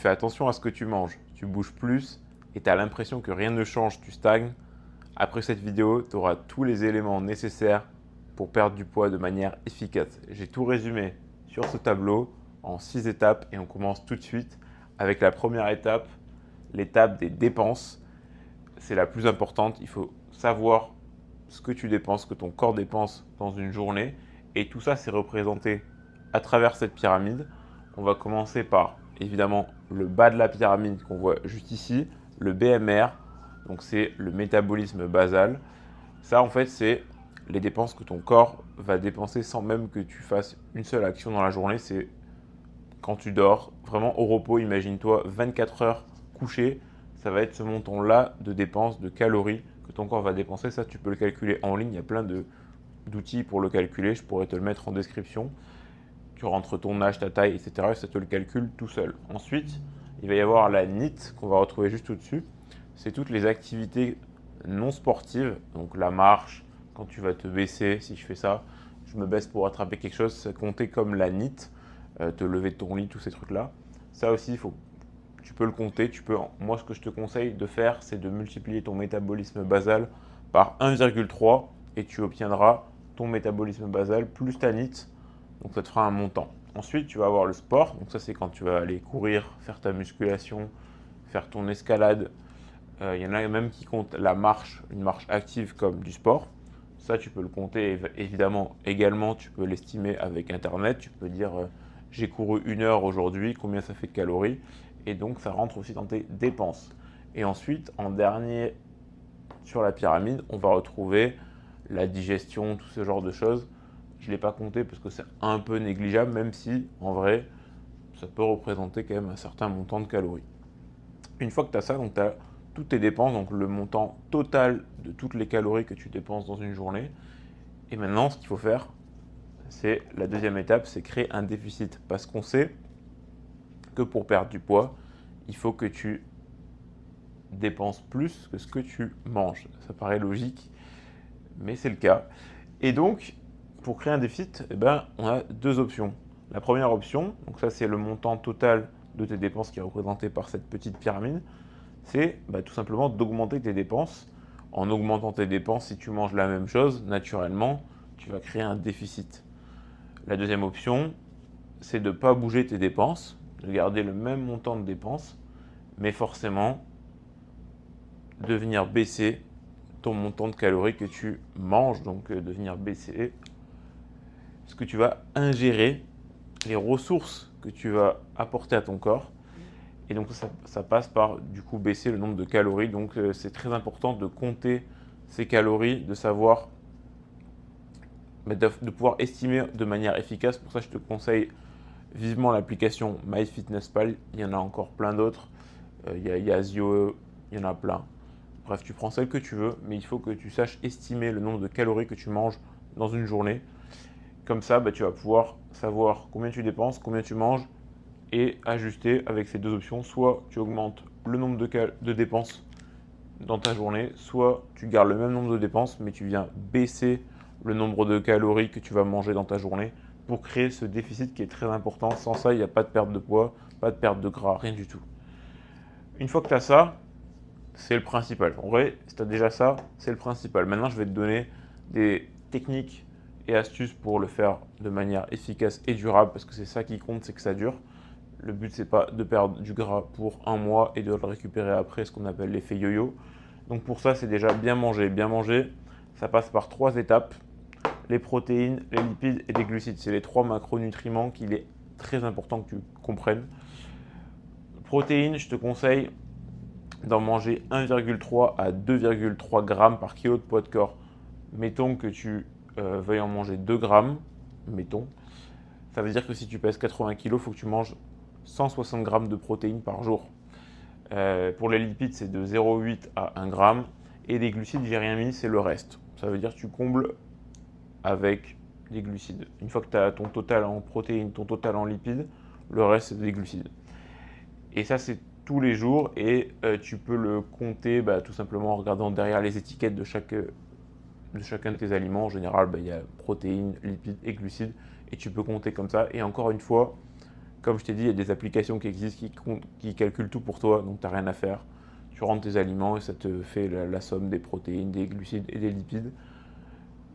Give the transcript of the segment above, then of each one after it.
fais attention à ce que tu manges, tu bouges plus et tu as l'impression que rien ne change, tu stagnes, après cette vidéo, tu auras tous les éléments nécessaires pour perdre du poids de manière efficace. J'ai tout résumé sur ce tableau en 6 étapes et on commence tout de suite avec la première étape, l'étape des dépenses. C'est la plus importante, il faut savoir ce que tu dépenses, ce que ton corps dépense dans une journée et tout ça c'est représenté à travers cette pyramide. On va commencer par évidemment le bas de la pyramide qu'on voit juste ici, le BMR, donc c'est le métabolisme basal. Ça en fait c'est les dépenses que ton corps va dépenser sans même que tu fasses une seule action dans la journée. C'est quand tu dors, vraiment au repos, imagine-toi 24 heures couché, ça va être ce montant-là de dépenses, de calories que ton corps va dépenser. Ça tu peux le calculer en ligne, il y a plein d'outils pour le calculer, je pourrais te le mettre en description. Tu rentres ton âge, ta taille, etc. et ça te le calcule tout seul. Ensuite, il va y avoir la NEAT qu'on va retrouver juste au-dessus. C'est toutes les activités non sportives, donc la marche, quand tu vas te baisser, si je fais ça, je me baisse pour attraper quelque chose, c'est compté comme la NEAT, te lever de ton lit, tous ces trucs-là. Ça aussi, tu peux le compter. Moi, ce que je te conseille de faire, c'est de multiplier ton métabolisme basal par 1,3 et tu obtiendras ton métabolisme basal plus ta NEAT. Donc ça te fera un montant. Ensuite, tu vas avoir le sport. Donc ça, c'est quand tu vas aller courir, faire ta musculation, faire ton escalade. Il y en a même qui comptent la marche, une marche active comme du sport. Ça, tu peux le compter évidemment également. Tu peux l'estimer avec Internet. Tu peux dire j'ai couru 1 heure aujourd'hui, combien ça fait de calories. Et donc, ça rentre aussi dans tes dépenses. Et ensuite, en dernier sur la pyramide, on va retrouver la digestion, tout ce genre de choses. Je ne l'ai pas compté parce que c'est un peu négligeable, même si en vrai, ça peut représenter quand même un certain montant de calories. Une fois que tu as ça, donc tu as toutes tes dépenses, donc le montant total de toutes les calories que tu dépenses dans une journée. Et maintenant, ce qu'il faut faire, c'est la deuxième étape, c'est créer un déficit. Parce qu'on sait que pour perdre du poids, il faut que tu dépenses plus que ce que tu manges. Ça paraît logique, mais c'est le cas. Et donc, pour créer un déficit, on a deux options. La première option, donc ça c'est le montant total de tes dépenses qui est représenté par cette petite pyramide, c'est tout simplement d'augmenter tes dépenses. En augmentant tes dépenses, si tu manges la même chose, naturellement, tu vas créer un déficit. La deuxième option, c'est de ne pas bouger tes dépenses, de garder le même montant de dépenses, mais forcément de venir baisser ton montant de calories que tu manges, donc de venir baisser ce que tu vas ingérer, les ressources que tu vas apporter à ton corps. Et donc ça passe par du coup baisser le nombre de calories. Donc c'est très important de compter ces calories, de savoir, de pouvoir estimer de manière efficace. Pour ça, je te conseille vivement l'application MyFitnessPal. Il y en a encore plein d'autres. Il y a Yazio, il y en a plein. Bref, tu prends celle que tu veux, mais il faut que tu saches estimer le nombre de calories que tu manges dans une journée. Comme ça, tu vas pouvoir savoir combien tu dépenses, combien tu manges et ajuster avec ces deux options. Soit tu augmentes le nombre de dépenses dans ta journée, soit tu gardes le même nombre de dépenses, mais tu viens baisser le nombre de calories que tu vas manger dans ta journée pour créer ce déficit qui est très important. Sans ça, il n'y a pas de perte de poids, pas de perte de gras, rien du tout. Une fois que tu as ça, c'est le principal. En vrai, si tu as déjà ça, c'est le principal. Maintenant, je vais te donner des techniques et astuces pour le faire de manière efficace et durable, parce que c'est ça qui compte, c'est que ça dure. Le but, c'est pas de perdre du gras pour un mois et de le récupérer après, ce qu'on appelle l'effet yo-yo. Donc pour ça, c'est déjà bien manger. Bien manger, ça passe par 3 étapes. Les protéines, les lipides et les glucides. C'est les 3 macronutriments qu'il est très important que tu comprennes. Protéines, je te conseille d'en manger 1,3 à 2,3 grammes par kilo de poids de corps. Mettons que tu veuilles en manger 2 grammes, mettons. Ça veut dire que si tu pèses 80 kg, il faut que tu manges 160 grammes de protéines par jour. Pour les lipides, c'est de 0,8 à 1 gramme. Et les glucides, j'ai rien mis, c'est le reste. Ça veut dire que tu combles avec des glucides. Une fois que tu as ton total en protéines, ton total en lipides, le reste, c'est des glucides. Et ça, c'est tous les jours et tu peux le compter tout simplement en regardant derrière les étiquettes de chacun de tes aliments. En général, il y a protéines, lipides et glucides et tu peux compter comme ça. Et encore une fois, Comme je t'ai dit, il y a des applications qui existent qui calculent tout pour toi, donc tu n'as rien à faire. Tu rentres tes aliments et ça te fait la somme des protéines, des glucides et des lipides.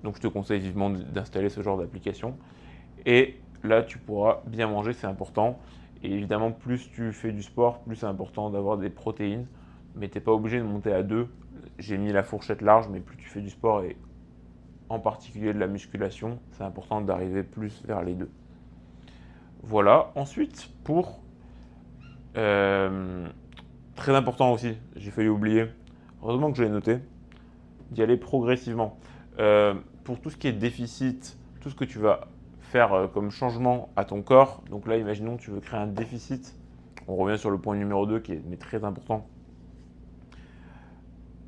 Donc je te conseille vivement d'installer ce genre d'application. Et là, tu pourras bien manger, c'est important. Et évidemment, plus tu fais du sport, plus c'est important d'avoir des protéines. Mais tu n'es pas obligé de monter à 2. J'ai mis la fourchette large, mais plus tu fais du sport et en particulier de la musculation, c'est important d'arriver plus vers les 2. Voilà. Ensuite, très important aussi, j'ai failli oublier, heureusement que je l'ai noté, d'y aller progressivement. Pour tout ce qui est déficit, tout ce que tu vas faire comme changement à ton corps, donc là, imaginons que tu veux créer un déficit, on revient sur le point numéro 2 qui est très important.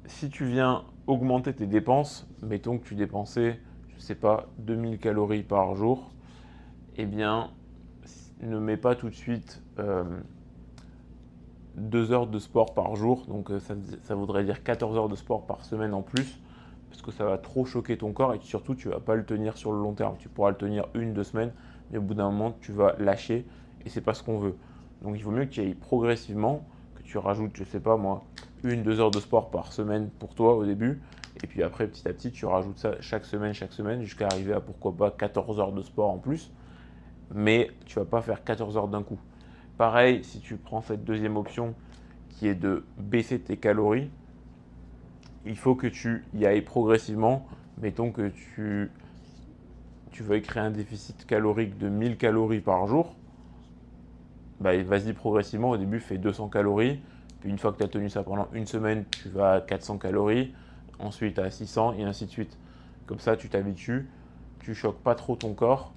Si tu viens augmenter tes dépenses, mettons que tu dépensais, je ne sais pas, 2000 calories par jour, eh bien, ne mets pas tout de suite 2 heures de sport par jour, donc ça voudrait dire 14 heures de sport par semaine en plus, parce que ça va trop choquer ton corps et surtout tu ne vas pas le tenir sur le long terme. Tu pourras le tenir 1-2 semaines, mais au bout d'un moment tu vas lâcher et c'est pas ce qu'on veut. Donc il vaut mieux que tu ailles progressivement, que tu rajoutes, je sais pas moi, 1-2 heures de sport par semaine pour toi au début, et puis après petit à petit tu rajoutes ça chaque semaine, jusqu'à arriver à pourquoi pas 14 heures de sport en plus, mais tu ne vas pas faire 14 heures d'un coup. Pareil, si tu prends cette deuxième option qui est de baisser tes calories, il faut que tu y ailles progressivement. Mettons que tu veuilles créer un déficit calorique de 1000 calories par jour. Bah, vas-y progressivement. Au début, fais 200 calories. Puis une fois que tu as tenu ça pendant une semaine, tu vas à 400 calories. Ensuite à 600 et ainsi de suite. Comme ça, tu t'habitues. Tu choques pas trop ton corps.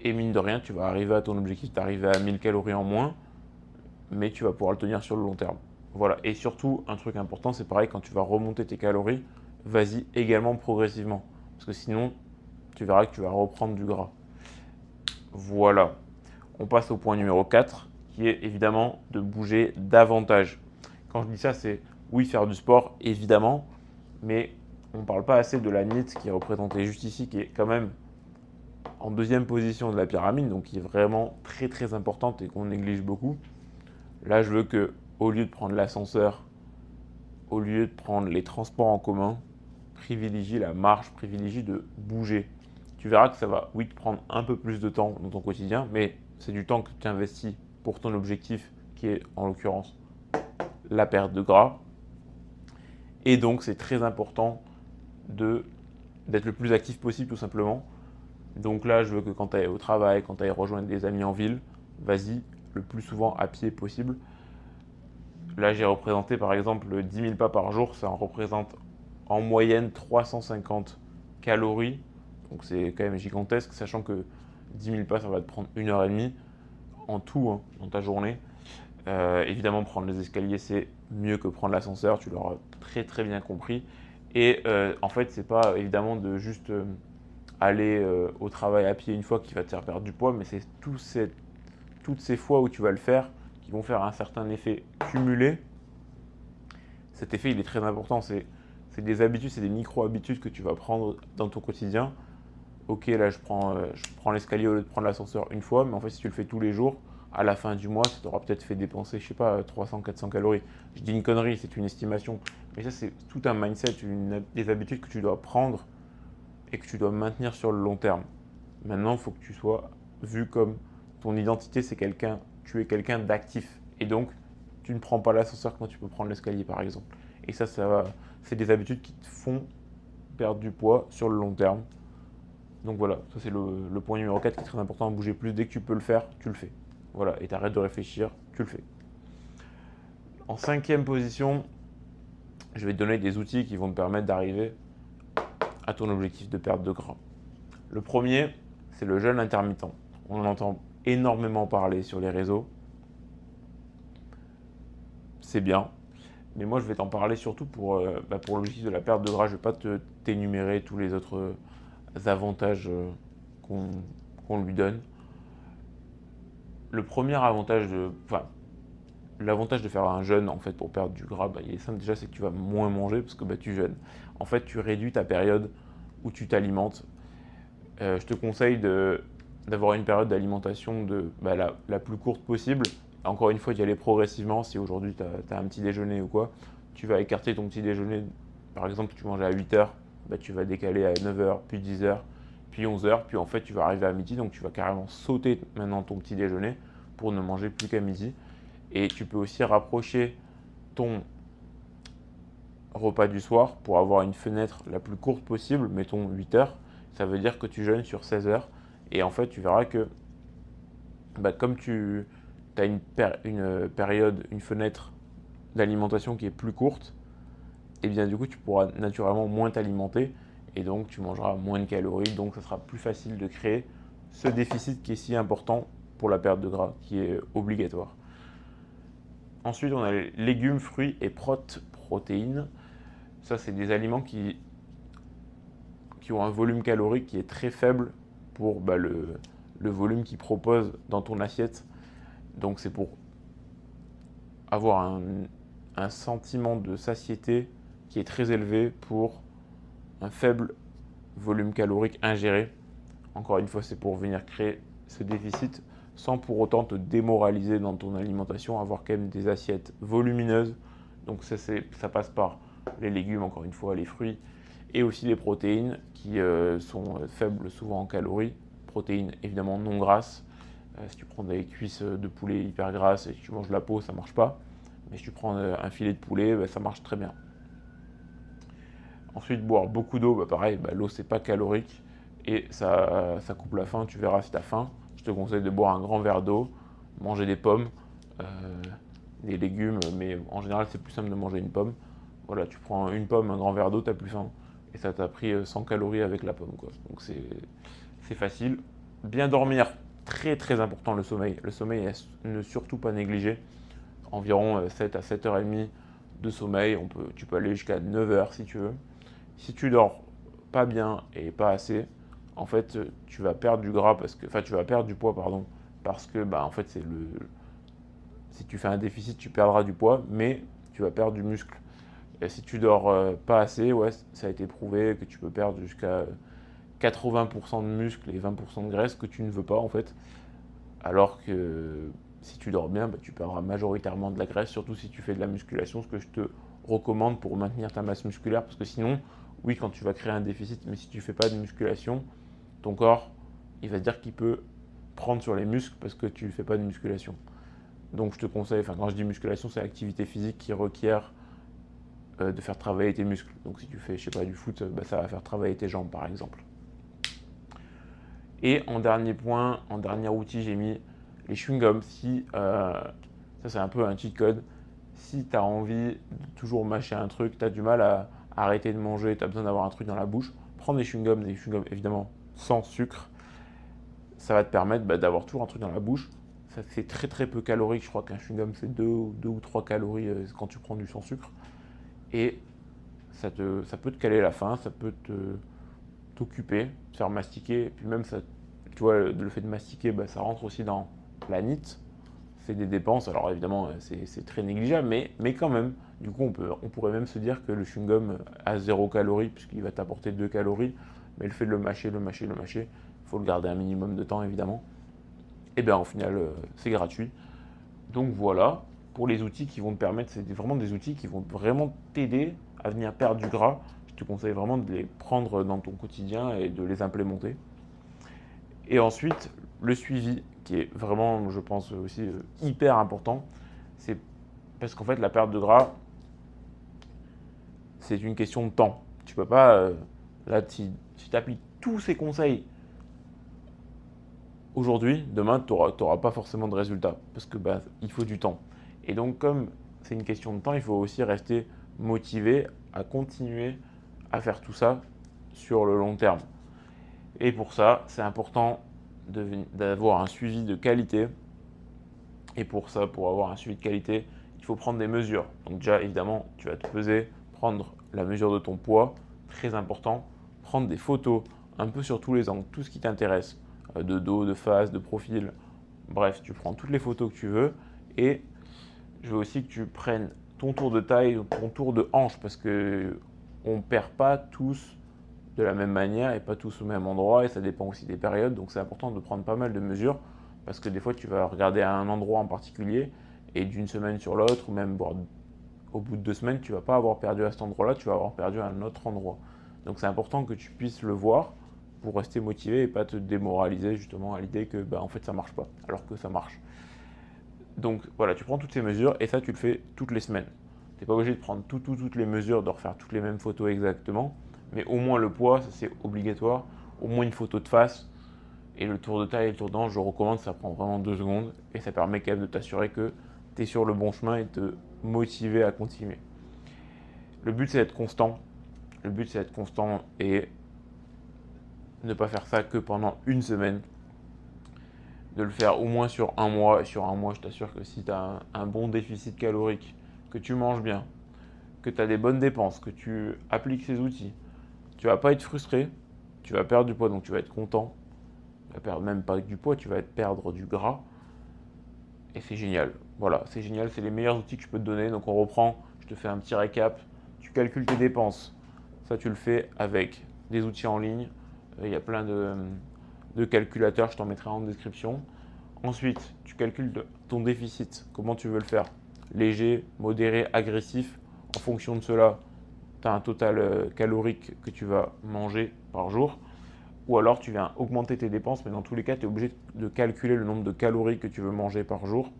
Et mine de rien, tu vas arriver à ton objectif d'arriver à 1000 calories en moins. Mais tu vas pouvoir le tenir sur le long terme. Voilà. Et surtout, un truc important, c'est pareil, quand tu vas remonter tes calories, vas-y également progressivement. Parce que sinon, tu verras que tu vas reprendre du gras. Voilà. On passe au point numéro 4, qui est évidemment de bouger davantage. Quand je dis ça, c'est oui, faire du sport, évidemment, mais on ne parle pas assez de la NEAT qui est représentée juste ici, qui est quand même en deuxième position de la pyramide, donc qui est vraiment très très importante et qu'on néglige beaucoup. Là, je veux que, au lieu de prendre l'ascenseur, au lieu de prendre les transports en commun, privilégie la marche, privilégie de bouger. Tu verras que ça va, oui, te prendre un peu plus de temps dans ton quotidien, mais c'est du temps que tu investis pour ton objectif, qui est en l'occurrence la perte de gras. Et donc, c'est très important d'être le plus actif possible, tout simplement. Donc là, je veux que quand tu ailles au travail, quand tu ailles rejoindre des amis en ville, vas-y le plus souvent à pied possible. Là, j'ai représenté par exemple 10 000 pas par jour, ça en représente en moyenne 350 calories. Donc c'est quand même gigantesque, sachant que 10 000 pas, ça va te prendre 1h30 en tout hein, dans ta journée. Évidemment, prendre les escaliers, c'est mieux que prendre l'ascenseur, tu l'auras très très bien compris. Et en fait, c'est pas évidemment de juste aller au travail à pied une fois qui va te faire perdre du poids, mais c'est toutes ces fois où tu vas le faire qui vont faire un certain effet cumulé. Cet effet, il est très important. C'est des habitudes, c'est des micro-habitudes que tu vas prendre dans ton quotidien. Ok, là, je prends l'escalier au lieu de prendre l'ascenseur une fois, mais en fait, si tu le fais tous les jours, à la fin du mois, ça t'aura peut-être fait dépenser, je sais pas, 300-400 calories. Je dis une connerie, c'est une estimation. Mais ça, c'est tout un mindset, des habitudes que tu dois prendre et que tu dois maintenir sur le long terme. Maintenant, il faut que tu sois vu comme ton identité, tu es quelqu'un d'actif. Et donc, tu ne prends pas l'ascenseur quand tu peux prendre l'escalier, par exemple. Et ça c'est des habitudes qui te font perdre du poids sur le long terme. Donc voilà, ça c'est le point numéro 4 qui est très important, bouger plus. Dès que tu peux le faire, tu le fais. Voilà, et t'arrêtes de réfléchir, tu le fais. En cinquième position, je vais te donner des outils qui vont te permettre d'arriver à ton objectif de perte de gras. Le premier, c'est le jeûne intermittent. On en entend énormément parler sur les réseaux. C'est bien, mais moi je vais t'en parler surtout pour l'objectif de la perte de gras. Je ne vais pas t'énumérer tous les autres avantages qu'on lui donne. Le premier avantage l'avantage de faire un jeûne en fait pour perdre du gras, il est simple déjà, c'est que tu vas moins manger parce que tu jeûnes. En fait, tu réduis ta période où tu t'alimentes. Je te conseille d'avoir une période d'alimentation la plus courte possible. Encore une fois, d'y aller progressivement. Si aujourd'hui tu as un petit déjeuner ou quoi, tu vas écarter ton petit déjeuner. Par exemple, tu mangeais à 8 heures, tu vas décaler à 9 heures, puis 10 heures, puis 11 heures, puis en fait tu vas arriver à midi, donc tu vas carrément sauter maintenant ton petit déjeuner pour ne manger plus qu'à midi. Et tu peux aussi rapprocher ton repas du soir pour avoir une fenêtre la plus courte possible, mettons 8 heures. Ça veut dire que tu jeûnes sur 16 heures. Et en fait, tu verras que comme tu as une période, une fenêtre d'alimentation qui est plus courte, et bien du coup, tu pourras naturellement moins t'alimenter et donc tu mangeras moins de calories. Donc, ça sera plus facile de créer ce déficit qui est si important pour la perte de gras, qui est obligatoire. Ensuite, on a les légumes, fruits et protéines. Ça, c'est des aliments qui ont un volume calorique qui est très faible pour le volume qu'ils proposent dans ton assiette. Donc, c'est pour avoir un sentiment de satiété qui est très élevé pour un faible volume calorique ingéré. Encore une fois, c'est pour venir créer ce déficit sans pour autant te démoraliser dans ton alimentation, avoir quand même des assiettes volumineuses. Donc ça passe par les légumes, encore une fois, les fruits, et aussi les protéines qui sont faibles souvent en calories. Protéines évidemment non grasses. Si tu prends des cuisses de poulet hyper grasses et que tu manges la peau, ça ne marche pas. Mais si tu prends un filet de poulet, ça marche très bien. Ensuite, boire beaucoup d'eau, pareil, l'eau c'est pas calorique et ça coupe la faim. Tu verras si tu as faim. Je te conseille de boire un grand verre d'eau, manger des pommes, des légumes, mais en général c'est plus simple de manger une pomme. Voilà, tu prends une pomme, un grand verre d'eau, tu n'as plus faim. Et ça t'a pris 100 calories avec la pomme, quoi. Donc c'est facile. Bien dormir, très très important le sommeil. Le sommeil est ne surtout pas négligé. Environ 7 à 7h30 de sommeil. Tu peux aller jusqu'à 9 heures si tu veux. Si tu dors pas bien et pas assez, en fait, tu vas perdre du gras tu vas perdre du poids, pardon, parce que en fait, si tu fais un déficit, tu perdras du poids, mais tu vas perdre du muscle. Et si tu dors pas assez, ouais, ça a été prouvé que tu peux perdre jusqu'à 80% de muscle et 20% de graisse que tu ne veux pas en fait. Alors que si tu dors bien, tu perdras majoritairement de la graisse, surtout si tu fais de la musculation, ce que je te recommande pour maintenir ta masse musculaire, parce que sinon, oui, quand tu vas créer un déficit, mais si tu ne fais pas de musculation, ton corps, il va se dire qu'il peut prendre sur les muscles parce que tu ne fais pas de musculation. Donc je te conseille, quand je dis musculation, c'est l'activité physique qui requiert de faire travailler tes muscles. Donc si tu fais, je sais pas, du foot, ça va faire travailler tes jambes par exemple. Et en dernier point, en dernier outil, j'ai mis les chewing-gums. Ça c'est un peu un cheat code. Si tu as envie de toujours mâcher un truc, tu as du mal à arrêter de manger, tu as besoin d'avoir un truc dans la bouche, prends des chewing-gums évidemment sans sucre. Ça va te permettre d'avoir toujours un truc dans la bouche. Ça fait très très peu calorique. Je crois qu'un chewing-gum c'est 2 ou 3 calories quand tu prends du sans sucre. Et ça peut te caler la faim, ça peut t'occuper, te faire mastiquer. Et puis même, tu vois, le fait de mastiquer, ça rentre aussi dans la NEAT. C'est des dépenses, alors évidemment c'est très négligeable, mais quand même, du coup on pourrait même se dire que le chewing-gum a 0 calories puisqu'il va t'apporter 2 calories, mais le fait de le mâcher, il faut le garder un minimum de temps évidemment, et bien au final c'est gratuit. Donc voilà, pour les outils qui vont te permettre, c'est vraiment des outils qui vont vraiment t'aider à venir perdre du gras. Je te conseille vraiment de les prendre dans ton quotidien et de les implémenter. Et ensuite, le suivi, qui est vraiment, je pense aussi hyper important, c'est parce qu'en fait, la perte de gras, c'est une question de temps. Tu peux pas, là, si tu appliques tous ces conseils aujourd'hui, demain, tu n'auras pas forcément de résultats parce que il faut du temps. Et donc, comme c'est une question de temps, il faut aussi rester motivé à continuer à faire tout ça sur le long terme. Et pour ça, c'est important d'avoir un suivi de qualité. Et pour ça, pour avoir un suivi de qualité, il faut prendre des mesures. Donc déjà, évidemment, tu vas te peser, prendre la mesure de ton poids, très important. Prendre des photos un peu sur tous les angles, tout ce qui t'intéresse, de dos, de face, de profil. Bref, tu prends toutes les photos que tu veux. Et je veux aussi que tu prennes ton tour de taille, ton tour de hanche, parce qu'on ne perd pas tous de la même manière et pas tous au même endroit et ça dépend aussi des périodes. Donc c'est important de prendre pas mal de mesures parce que des fois tu vas regarder à un endroit en particulier et d'une semaine sur l'autre ou même au bout de 2 semaines, tu ne vas pas avoir perdu à cet endroit-là, tu vas avoir perdu à un autre endroit. Donc c'est important que tu puisses le voir pour rester motivé et pas te démoraliser justement à l'idée que en fait ça marche pas alors que ça marche. Donc voilà, tu prends toutes ces mesures et ça tu le fais toutes les semaines. Tu n'es pas obligé de prendre toutes les mesures, de refaire toutes les mêmes photos exactement, mais au moins le poids, ça c'est obligatoire, au moins une photo de face et le tour de taille et le tour d'ange, je recommande, ça prend vraiment 2 secondes et ça permet quand même de t'assurer que tu es sur le bon chemin et te motiver à continuer. Le but c'est d'être constant. Le but c'est d'être constant et ne pas faire ça que pendant une semaine. De le faire au moins sur un mois. Et sur un mois, je t'assure que si tu as un bon déficit calorique, que tu manges bien, que tu as des bonnes dépenses, que tu appliques ces outils, tu vas pas être frustré, tu vas perdre du poids, donc tu vas être content. Tu vas perdre même pas du poids, tu vas perdre du gras. Et c'est génial. Voilà, c'est génial, c'est les meilleurs outils que je peux te donner. Donc on reprend, je te fais un petit récap. Tu calcules tes dépenses. Ça, tu le fais avec des outils en ligne. Il y a plein de calculateurs, je t'en mettrai en description. Ensuite, tu calcules ton déficit, comment tu veux le faire. Léger, modéré, agressif. En fonction de cela, tu as un total calorique que tu vas manger par jour. Ou alors tu viens augmenter tes dépenses, mais dans tous les cas, tu es obligé de calculer le nombre de calories que tu veux manger par jour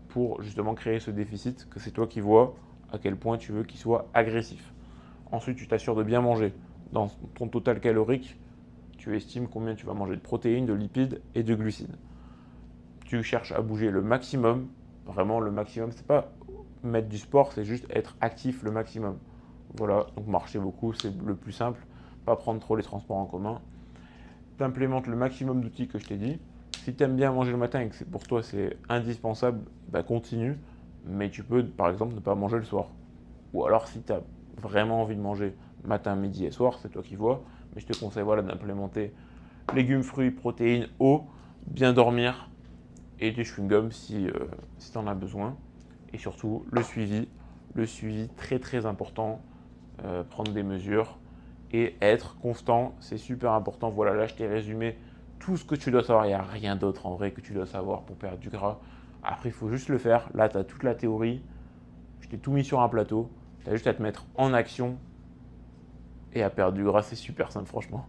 pour justement créer ce déficit, que c'est toi qui vois à quel point tu veux qu'il soit agressif. Ensuite, tu t'assures de bien manger. Dans ton total calorique, tu estimes combien tu vas manger de protéines, de lipides et de glucides. Tu cherches à bouger le maximum, vraiment le maximum. C'est pas mettre du sport, c'est juste être actif le maximum. Voilà, donc marcher beaucoup, c'est le plus simple. Pas prendre trop les transports en commun. Tu implémentes le maximum d'outils que je t'ai dit. Si tu aimes bien manger le matin et que pour toi c'est indispensable, continue. Mais tu peux par exemple ne pas manger le soir. Ou alors si tu as vraiment envie de manger matin, midi et soir, c'est toi qui vois. Mais je te conseille d'implémenter légumes, fruits, protéines, eau, bien dormir et des chewing-gums si tu en as besoin. Et surtout le suivi très très important, prendre des mesures et être constant, c'est super important. Voilà, là je t'ai résumé tout ce que tu dois savoir. Il n'y a rien d'autre en vrai que tu dois savoir pour perdre du gras. Après, il faut juste le faire. Là, tu as toute la théorie. Je t'ai tout mis sur un plateau. Tu as juste à te mettre en action et à perdre du gras. C'est super simple, franchement.